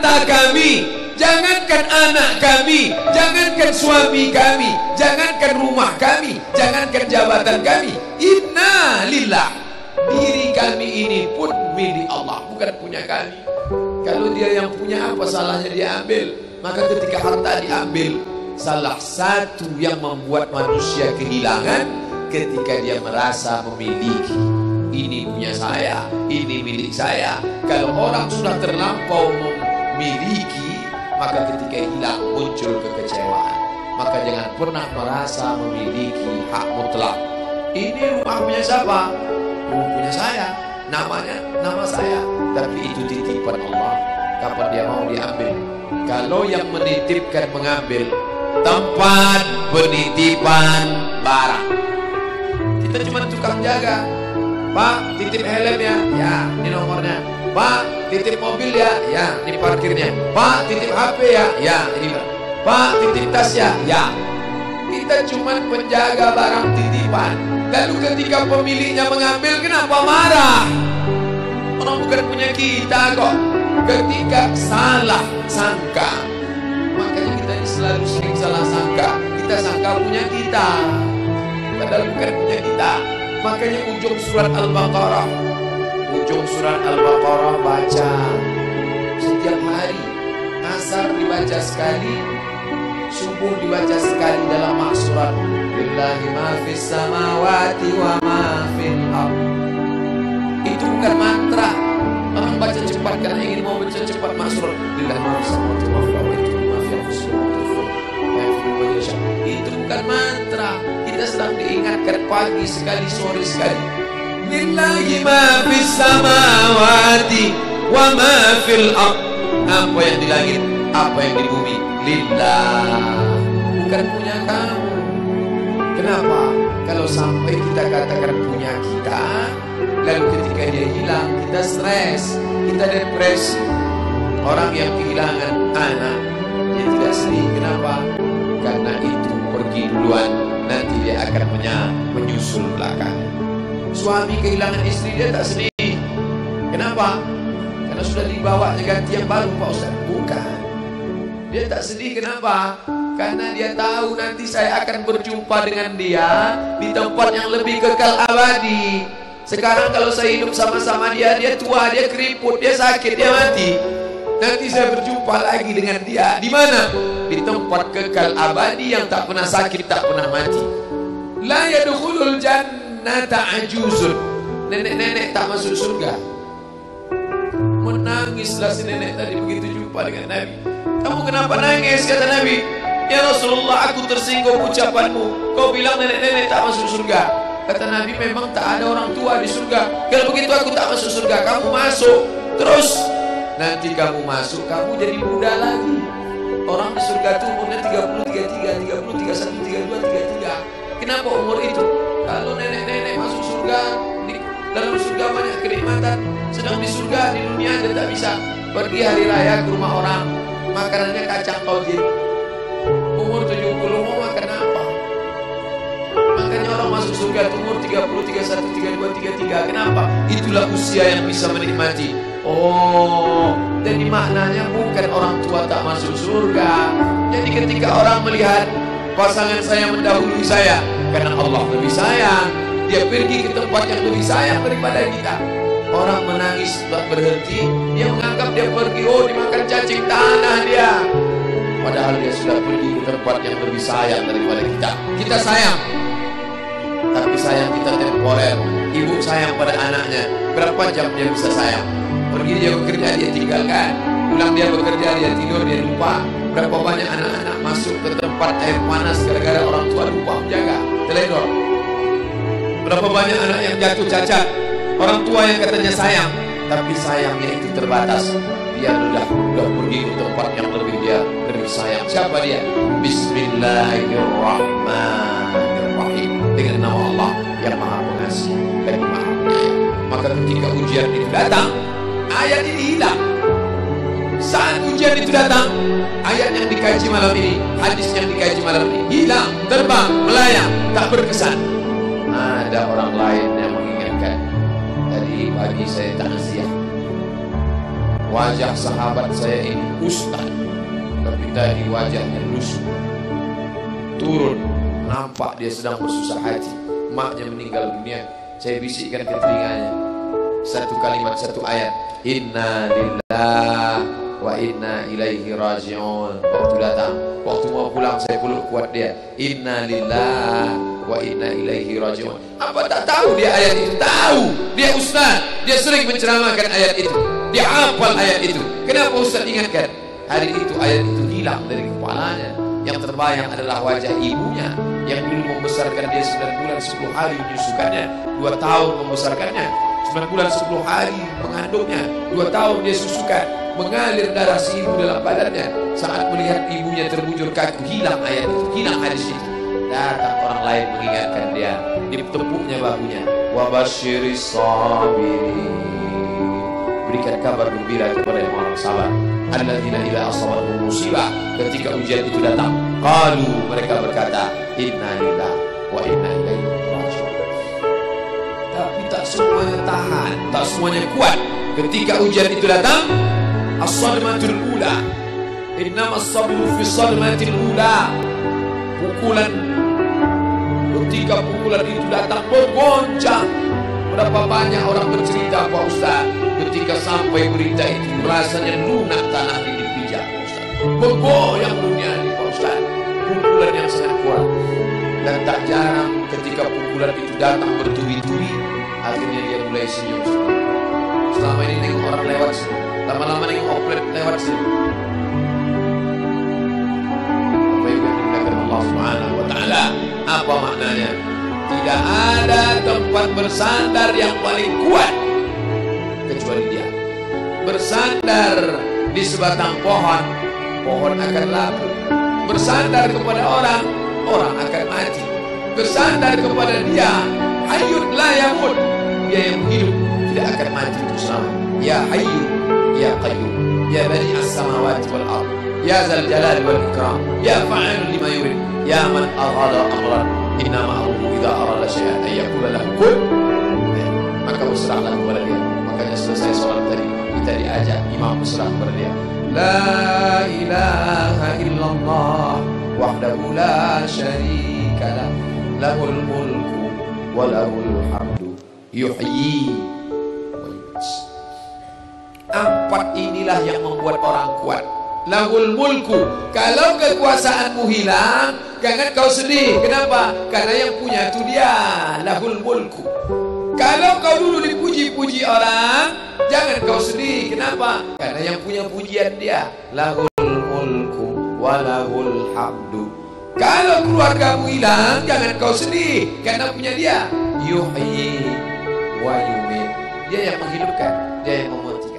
harta kami, jangankan anak kami, jangankan suami kami, jangankan rumah kami, jangankan jabatan kami. Inna lillah, diri kami ini pun milik Allah, bukan punya kami. Kalau dia yang punya, apa salahnya dia ambil? Maka ketika harta diambil, salah satu yang membuat manusia kehilangan ketika dia merasa memiliki. Ini punya saya, ini milik saya. Kalau orang sudah terlampau memiliki, maka ketika hilang muncul kekecewaan. Maka jangan pernah merasa memiliki hak mutlak. Ini rumah punya siapa? Rumah punya saya, namanya nama saya. Tapi itu titipan Allah, kapan dia mau diambil. Kalau yang menitipkan mengambil, tempat penitipan barang, kita cuma tukang jaga. Pak, titip helm ya, ya, ini nomornya. Pak, titip mobil ya, ya, ini parkirnya. Pak, titip HP ya, ya, ini. Pak, titip tas ya, ya. Kita cuma penjaga barang titipan. Lalu ketika pemiliknya mengambil, kenapa marah? Orang bukan punya kita kok. Ketika salah sangka, makanya kita ini selalu sering salah sangka. Kita sangka punya kita, padahal bukan punya kita. Makanya ujung surat Al-Baqarah, baca setiap hari. Asar dibaca sekali, subuh dibaca sekali dalam maksurat. Lillahi ma fis samawati wa ma fil ardh. Itu bukan mantra. Orang baca cepat karena ingin mau baca cepat maksurat. Lillahi ma fis samawati wa fil ardh. Itu bukan mantra. Kita sedang diingatkan pagi sekali, sore sekali. Lillahi ma fis samawati wa ma fil ardh. Apa yang di langit, apa yang di bumi, lillah, bukan punya kamu. Kenapa? Kalau sampai kita katakan punya kita, lalu ketika dia hilang, kita stres, kita depresi. Orang yang kehilangan anak, dia tidak sedih. Kenapa? Karena itu pergi duluan, nanti dia akan menyusul belakangnya. Suami kehilangan istri, dia tak sedih. Kenapa? Karena sudah dibawa ganti yang baru, Pak Ustaz. Bukan. Dia tak sedih, kenapa? Karena dia tahu nanti saya akan berjumpa dengan dia di tempat yang lebih kekal abadi. Sekarang kalau saya hidup sama-sama dia, dia tua, dia keriput, dia sakit, dia mati. Nanti saya berjumpa lagi dengan dia. Di mana? Di tempat kekal abadi yang tak pernah sakit, tak pernah mati. La yadkhulul jannata ajuzun. Nenek-nenek tak masuk surga. Menangislah si nenek tadi begitu jumpa dengan Nabi. Kamu kenapa nangis? Kata Nabi. Ya Rasulullah, aku tersinggung ucapanmu. Kau bilang nenek-nenek tak masuk surga. Kata Nabi, memang tak ada orang tua di surga. Kalau begitu aku tak masuk surga. Kamu masuk. Terus nanti kamu masuk, kamu jadi muda lagi. Orang di surga itu umurnya 30, 33, 30, 31, 32, 33. Kenapa umur itu? Kalau nenek-nenek masuk surga, di dalam surga banyak kenikmatan. Sedang di surga, di dunia dia tak bisa pergi hari raya ke rumah orang, makanannya kacang tojin. Umur 70 mau makan apa? Makanya orang masuk surga umur 30, 31, 32, 33. Kenapa? Itulah usia yang bisa menikmati. Oh, jadi maknanya bukan orang tua tak masuk surga. Jadi ketika orang melihat pasangan saya mendahului saya, karena Allah lebih sayang, dia pergi ke tempat yang lebih sayang daripada kita. Orang menangis tak berhenti, dia menganggap dia pergi, oh dimakan cacing tanah dia. Padahal dia sudah pergi ke tempat yang lebih sayang daripada kita. Kita sayang, tapi sayang kita temporer. Ibu sayang pada anaknya, berapa jam dia bisa sayang? Pergi dia bekerja, dia tinggalkan. Pulang dia bekerja, dia tidur, dia lupa. Berapa banyak anak-anak masuk ke tempat air panas gara-gara orang tua lupa menjaga, teledor. Berapa banyak anak yang jatuh cacat, orang tua yang katanya sayang, tapi sayangnya itu terbatas. Dia sudah pergi ke tempat yang lebih sayang. Siapa dia? Bismillahirrahmanirrahim. Dengan nama Allah yang Maha Pengasih dan Maha Penyayang. Maka ketika ujian itu datang, ayat ini hilang. Saat ujian itu datang, ayat yang dikaji malam ini, hadis yang dikaji malam ini hilang, terbang, melayang, tak berkesan. Ada orang lain yang mengingatkan. Tadi pagi saya takziah, wajah sahabat saya ini ustaz, tapi tadi wajahnya lusuh. Turun, nampak dia sedang bersusah hati. Maknya meninggal dunia. Saya bisikkan ke telinganya satu kalimat, satu ayat, inna lillahi wa inna ilaihi raji'un. Waktu datang, waktu mau pulang saya peluk kuat dia, inna lillahi wa inna ilaihi raji'un. Apa tak tahu dia ayat itu? Tahu. Dia ustaz, dia sering menceramahkan ayat itu, dia hafal ayat itu. Kenapa ustaz ingatkan? Hari itu ayat itu hilang dari kepalanya. Yang terbayang adalah wajah ibunya yang dulu membesarkan dia 9 bulan 10 hari menyusukannya, 2 tahun membesarkannya, 9 bulan 10 hari mengandungnya, 2 tahun dia susukan, mengalir darah si ibu dalam badannya. Saat melihat ibunya terbujur kaku, hilang ayat itu, hilang hadis itu. Datang orang lain mengingatkan dia, ditepuknya bahunya, wa basyiris sabirin, berikan kabar gembira kepada yang orang sabar. Alladzina idza asabatuhum musibah, ketika ujian itu datang, qalu, mereka berkata, inna lillahi wa inna ilaihi raji'un. Tapi tak semuanya tahan, tak semuanya kuat. Ketika ujian itu datang, as-sadmatul ula, innamas sabru fi sadmatil ula. Pukulan, ketika pukulan itu datang bergoncang. Berapa banyak orang bercerita, Pak Ustaz, ketika sampai berita itu rasanya lunak tanah ini dipijak, Pak Ustaz. Bergoyang dunia ini, Pak Ustaz. Pukulan yang sangat kuat. Dan tak jarang ketika pukulan itu datang bertubi-tubi, akhirnya dia mulai senyum. Selama ini nengok orang lewat sini, lama-lama nengok oplet lewat sini. Apa yang dimuliakan Allah Subhanahu wa Ta'ala? Apa maknanya? Tidak ada tempat bersandar yang paling kuat kecuali dia. Bersandar di sebatang pohon, pohon akan labu. Bersandar kepada orang, orang akan mati. Bersandar kepada dia, hayyun la yamut, dia yang hidup tidak akan mati untuk selamanya. Ya hayyu ya qayyum ya bani as-samawati wal ard ya zal jalali wal ikram ya fa'ilun lima yurid ya man arada amran innama amruhu idza arada syai'an ay yaqula lahu kun. Maka berserahlah kepada dia. Makanya selesai salat tadi kita diajak imam berserah kepada dia. La ilaha illallah wahdahu la syarika lah, lahul mulku wa lahul hamdu yuhyi wa yumiit. 4 inilah yang membuat orang kuat. Lahul mulku, kalau kekuasaanmu hilang, jangan kau sedih. Kenapa? Karena yang punya itu dia. Lahul mulku. Kalau kau dulu dipuji-puji orang, jangan kau sedih. Kenapa? Karena yang punya pujian dia. Lahul mulku walahul hamdu. Kalau keluargamu hilang, jangan kau sedih. Karena punya dia. Yuhyi wa yumiit. Dia yang menghidupkan, dia yang memati.